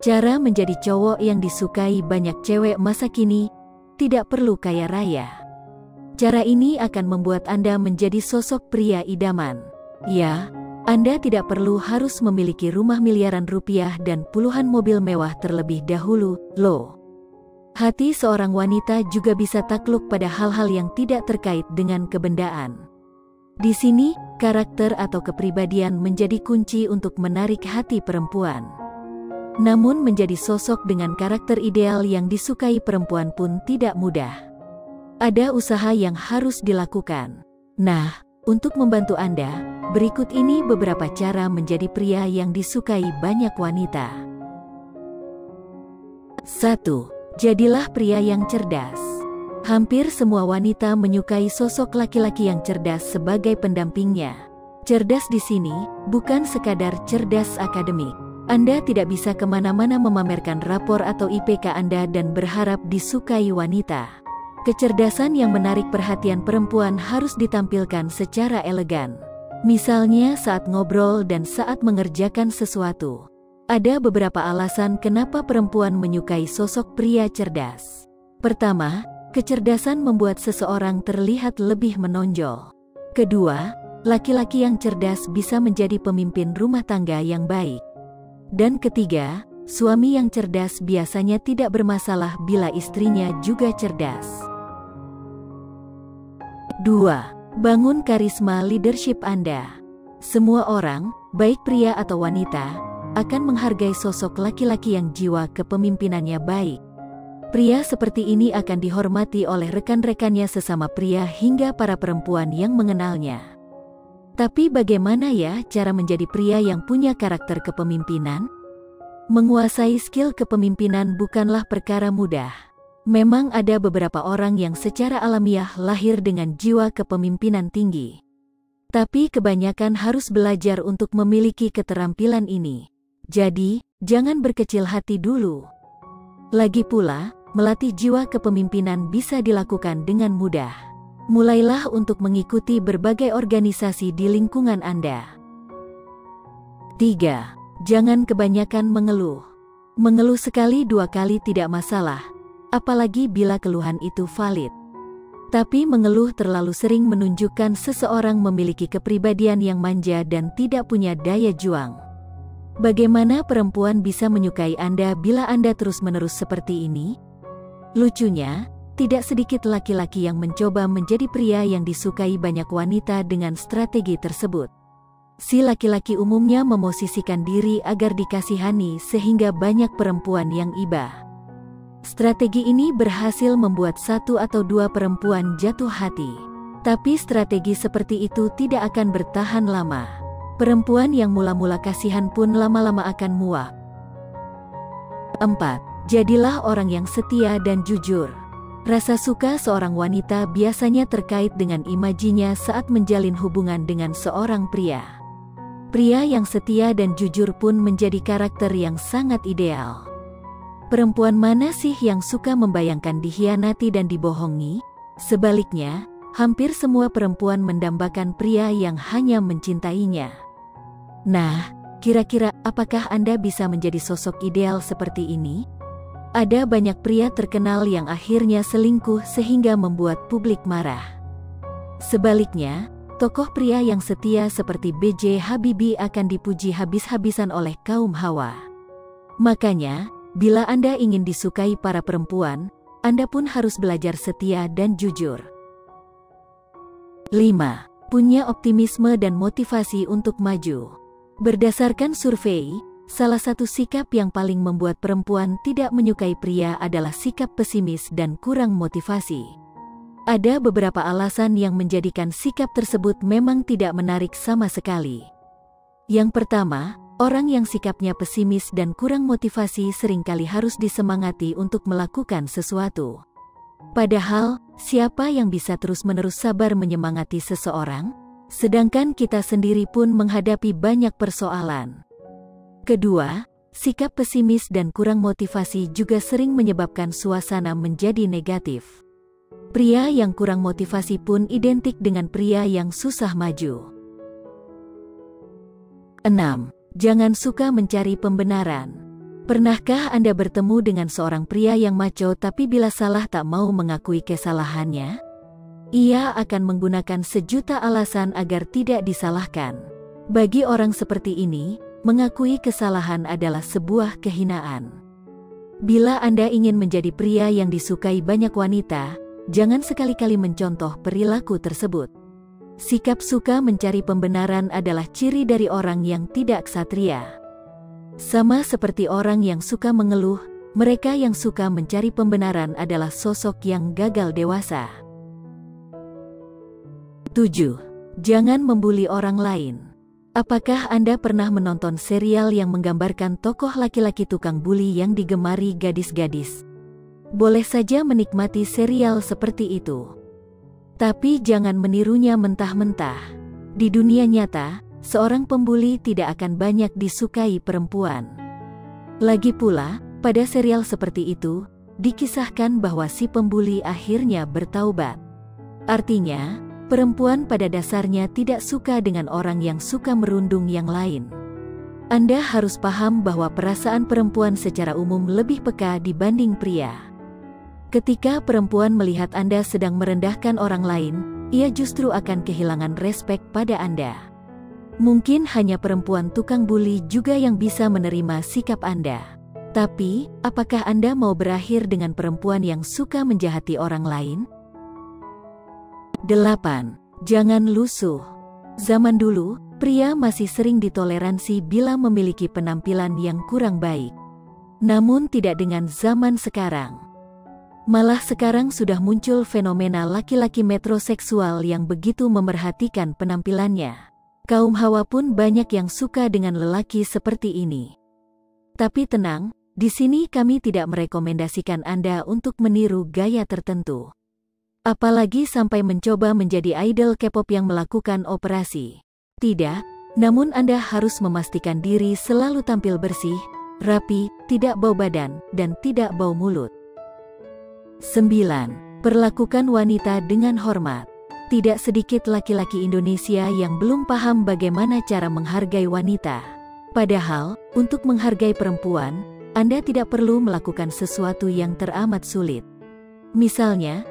Cara menjadi cowok yang disukai banyak cewek masa kini, tidak perlu kaya raya. Cara ini akan membuat Anda menjadi sosok pria idaman. Ya, Anda tidak perlu harus memiliki rumah miliaran rupiah dan puluhan mobil mewah terlebih dahulu, loh. Hati seorang wanita juga bisa takluk pada hal-hal yang tidak terkait dengan kebendaan. Di sini, karakter atau kepribadian menjadi kunci untuk menarik hati perempuan. Namun menjadi sosok dengan karakter ideal yang disukai perempuan pun tidak mudah. Ada usaha yang harus dilakukan. Nah, untuk membantu Anda, berikut ini beberapa cara menjadi pria yang disukai banyak wanita. 1. Jadilah pria yang cerdas. Hampir semua wanita menyukai sosok laki-laki yang cerdas sebagai pendampingnya. Cerdas di sini bukan sekadar cerdas akademik. Anda tidak bisa kemana-mana memamerkan rapor atau IPK Anda dan berharap disukai wanita. Kecerdasan yang menarik perhatian perempuan harus ditampilkan secara elegan. Misalnya saat ngobrol dan saat mengerjakan sesuatu. Ada beberapa alasan kenapa perempuan menyukai sosok pria cerdas. Pertama, kecerdasan membuat seseorang terlihat lebih menonjol. Kedua, laki-laki yang cerdas bisa menjadi pemimpin rumah tangga yang baik. Dan ketiga, suami yang cerdas biasanya tidak bermasalah bila istrinya juga cerdas. 2. Bangun karisma leadership Anda. Semua orang, baik pria atau wanita, akan menghargai sosok laki-laki yang jiwa kepemimpinannya baik. Pria seperti ini akan dihormati oleh rekan-rekannya sesama pria hingga para perempuan yang mengenalnya. Tapi bagaimana ya cara menjadi pria yang punya karakter kepemimpinan? Menguasai skill kepemimpinan bukanlah perkara mudah. Memang ada beberapa orang yang secara alamiah lahir dengan jiwa kepemimpinan tinggi. Tapi kebanyakan harus belajar untuk memiliki keterampilan ini. Jadi, jangan berkecil hati dulu. Lagi pula, melatih jiwa kepemimpinan bisa dilakukan dengan mudah. Mulailah untuk mengikuti berbagai organisasi di lingkungan Anda. 3. Jangan kebanyakan mengeluh. Mengeluh sekali dua kali tidak masalah, apalagi bila keluhan itu valid. Tapi mengeluh terlalu sering menunjukkan seseorang memiliki kepribadian yang manja dan tidak punya daya juang. Bagaimana perempuan bisa menyukai Anda bila Anda terus-menerus seperti ini? Lucunya, tidak sedikit laki-laki yang mencoba menjadi pria yang disukai banyak wanita dengan strategi tersebut. Si laki-laki umumnya memosisikan diri agar dikasihani sehingga banyak perempuan yang iba. Strategi ini berhasil membuat satu atau dua perempuan jatuh hati. Tapi strategi seperti itu tidak akan bertahan lama. Perempuan yang mula-mula kasihan pun lama-lama akan muak. 4. Jadilah orang yang setia dan jujur. Rasa suka seorang wanita biasanya terkait dengan imajinya saat menjalin hubungan dengan seorang pria. Pria yang setia dan jujur pun menjadi karakter yang sangat ideal. Perempuan mana sih yang suka membayangkan dikhianati dan dibohongi? Sebaliknya, hampir semua perempuan mendambakan pria yang hanya mencintainya. Nah, kira-kira apakah Anda bisa menjadi sosok ideal seperti ini? Ada banyak pria terkenal yang akhirnya selingkuh sehingga membuat publik marah. Sebaliknya, tokoh pria yang setia seperti B.J. Habibie akan dipuji habis-habisan oleh kaum hawa. Makanya, bila Anda ingin disukai para perempuan, Anda pun harus belajar setia dan jujur. 5. Punya optimisme dan motivasi untuk maju. Berdasarkan survei, salah satu sikap yang paling membuat perempuan tidak menyukai pria adalah sikap pesimis dan kurang motivasi. Ada beberapa alasan yang menjadikan sikap tersebut memang tidak menarik sama sekali. Yang pertama, orang yang sikapnya pesimis dan kurang motivasi seringkali harus disemangati untuk melakukan sesuatu. Padahal, siapa yang bisa terus-menerus sabar menyemangati seseorang? Sedangkan kita sendiri pun menghadapi banyak persoalan. Kedua, sikap pesimis dan kurang motivasi juga sering menyebabkan suasana menjadi negatif. Pria yang kurang motivasi pun identik dengan pria yang susah maju. 6. Jangan suka mencari pembenaran. Pernahkah Anda bertemu dengan seorang pria yang macho tapi bila salah tak mau mengakui kesalahannya? Ia akan menggunakan sejuta alasan agar tidak disalahkan. Bagi orang seperti ini, mengakui kesalahan adalah sebuah kehinaan. Bila Anda ingin menjadi pria yang disukai banyak wanita, jangan sekali-kali mencontoh perilaku tersebut. Sikap suka mencari pembenaran adalah ciri dari orang yang tidak ksatria. Sama seperti orang yang suka mengeluh, mereka yang suka mencari pembenaran adalah sosok yang gagal dewasa. 7. Jangan membuli orang lain. Apakah Anda pernah menonton serial yang menggambarkan tokoh laki-laki tukang buli yang digemari gadis-gadis? Boleh saja menikmati serial seperti itu. Tapi jangan menirunya mentah-mentah. Di dunia nyata, seorang pembuli tidak akan banyak disukai perempuan. Lagi pula, pada serial seperti itu, dikisahkan bahwa si pembuli akhirnya bertaubat. Artinya, perempuan pada dasarnya tidak suka dengan orang yang suka merundung yang lain. Anda harus paham bahwa perasaan perempuan secara umum lebih peka dibanding pria. Ketika perempuan melihat Anda sedang merendahkan orang lain, ia justru akan kehilangan respek pada Anda. Mungkin hanya perempuan tukang buli juga yang bisa menerima sikap Anda. Tapi, apakah Anda mau berakhir dengan perempuan yang suka menjahati orang lain? 8. Jangan lusuh. Zaman dulu, pria masih sering ditoleransi bila memiliki penampilan yang kurang baik. Namun tidak dengan zaman sekarang. Malah sekarang sudah muncul fenomena laki-laki metroseksual yang begitu memerhatikan penampilannya. Kaum hawa pun banyak yang suka dengan lelaki seperti ini. Tapi tenang, di sini kami tidak merekomendasikan Anda untuk meniru gaya tertentu. Apalagi sampai mencoba menjadi idol K-pop yang melakukan operasi. Tidak, namun Anda harus memastikan diri selalu tampil bersih, rapi, tidak bau badan, dan tidak bau mulut. 9. Perlakukan wanita dengan hormat. Tidak sedikit laki-laki Indonesia yang belum paham bagaimana cara menghargai wanita. Padahal, untuk menghargai perempuan, Anda tidak perlu melakukan sesuatu yang teramat sulit. Misalnya,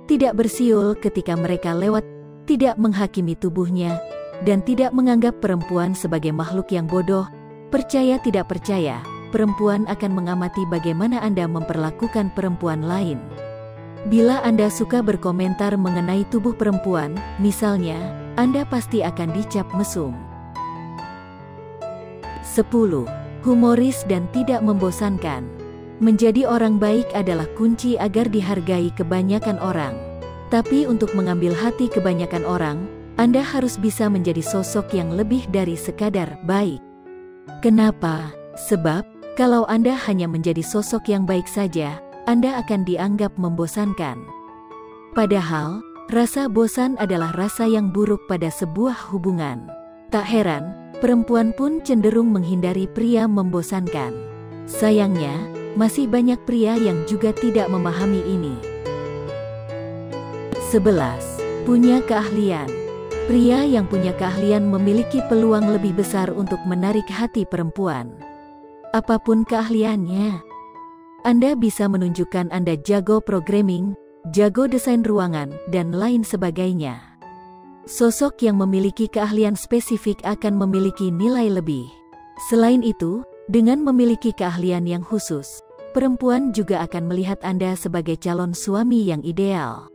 tidak bersiul ketika mereka lewat, tidak menghakimi tubuhnya, dan tidak menganggap perempuan sebagai makhluk yang bodoh. Percaya tidak percaya, perempuan akan mengamati bagaimana Anda memperlakukan perempuan lain. Bila Anda suka berkomentar mengenai tubuh perempuan, misalnya, Anda pasti akan dicap mesum. 10. Humoris dan tidak membosankan. Menjadi orang baik adalah kunci agar dihargai kebanyakan orang. Tapi untuk mengambil hati kebanyakan orang, Anda harus bisa menjadi sosok yang lebih dari sekadar baik. Kenapa? Sebab, kalau Anda hanya menjadi sosok yang baik saja, Anda akan dianggap membosankan. Padahal, rasa bosan adalah rasa yang buruk pada sebuah hubungan. Tak heran, perempuan pun cenderung menghindari pria membosankan. Sayangnya, masih banyak pria yang juga tidak memahami ini. 11. Punya keahlian. Pria yang punya keahlian memiliki peluang lebih besar untuk menarik hati perempuan. Apapun keahliannya, Anda bisa menunjukkan Anda jago programming, jago desain ruangan, dan lain sebagainya. Sosok yang memiliki keahlian spesifik akan memiliki nilai lebih. Selain itu, dengan memiliki keahlian yang khusus, perempuan juga akan melihat Anda sebagai calon suami yang ideal.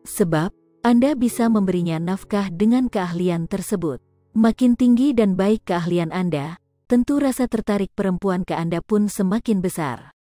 Sebab, Anda bisa memberinya nafkah dengan keahlian tersebut. Makin tinggi dan baik keahlian Anda, tentu rasa tertarik perempuan ke Anda pun semakin besar.